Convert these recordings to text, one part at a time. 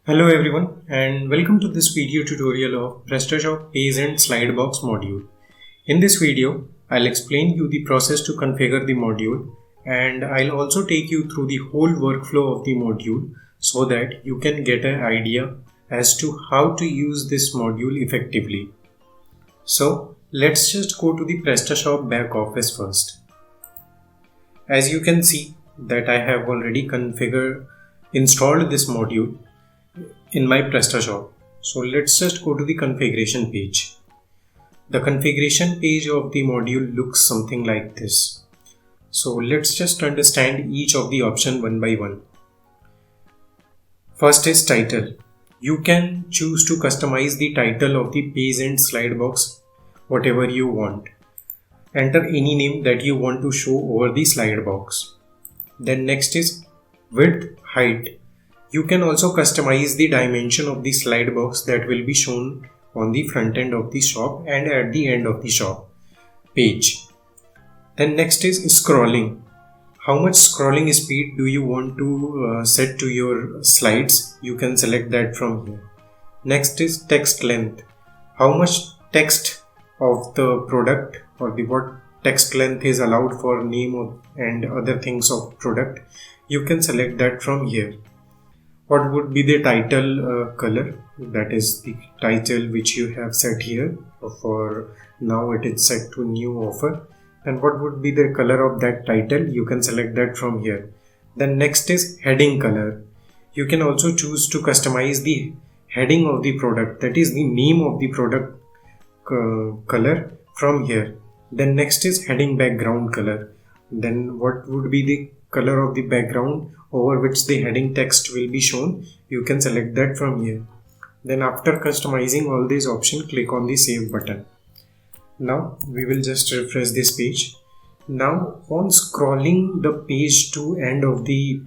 Hello everyone and welcome to this video tutorial of Prestashop Page End Slidebox module. In this video, I'll explain you the process to configure the module and I'll also take you through the whole workflow of the module so that you can get an idea as to how to use this module effectively. So let's just go to the Prestashop back office first. As you can see that I have already installed this module in my Prestashop. So let's just go to the configuration page. The configuration page of the module looks something like this. So let's just understand each of the options one by one. First is title. You can choose to customize the title of the page and slide box whatever you want. Enter any name that you want to show over the slide box. Then next is width, height. You can also customize the dimension of the slide box that will be shown on the front end of the shop and at the end of the shop page. Then next is scrolling. How much scrolling speed do you want to set to your slides? You can select that from here. Next is text length. How much text of the product or what text length is allowed for name and other things of product. You can select that from here. What would be the title color? That is the title which you have set here. For now it is set to new offer. And what would be the color of that title? You can select that from here. Then next is heading color. You can also choose to customize the heading of the product, that is the name of the product color from here. Then next is heading background color. Then what would be the color of the background over which the heading text will be shown? You can select that from here. Then after customizing all these options, click on the save button. Now we will just refresh this page. Now on scrolling the page to end of the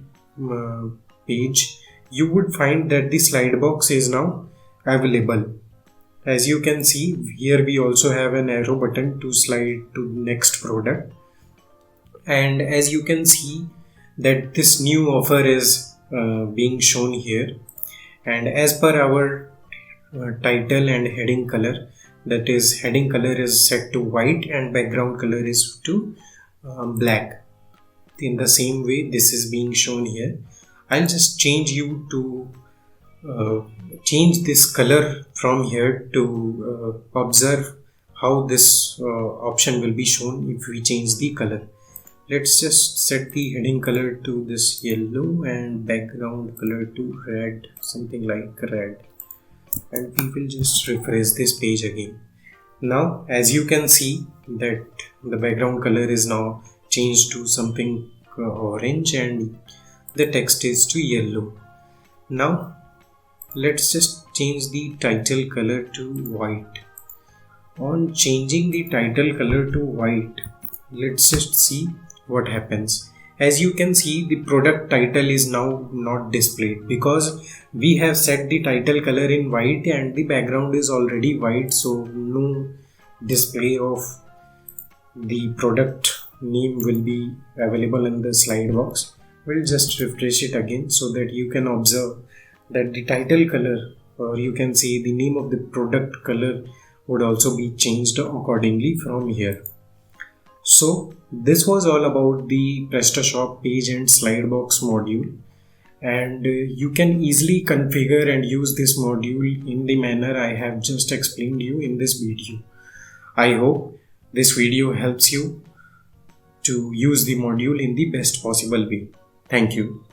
page, you would find that the slide box is now available. As you can see here, we also have an arrow button to slide to next product. And as you can see that this new offer is being shown here, and as per our title and heading color, that is heading color is set to white and background color is to black. In the same way this is being shown here. I'll just change you to change this color from here to observe how this option will be shown if we change the color. Let's just set the heading color to this yellow and background color to red, something like red. And we will just refresh this page again. Now as you can see that the background color is now changed to something orange and the text is to yellow. Now let's just change the title color to white. On changing the title color to white, let's just see what happens. As you can see, the product title is now not displayed because we have set the title color in white and the background is already white, so no display of the product name will be available in the slide box. We'll just refresh it again so that you can observe that the title color, or you can say the name of the product color, would also be changed accordingly from here. So this was all about the Prestashop Page and Slidebox module, and you can easily configure and use this module in the manner I have just explained you in this video. I hope this video helps you to use the module in the best possible way. Thank you.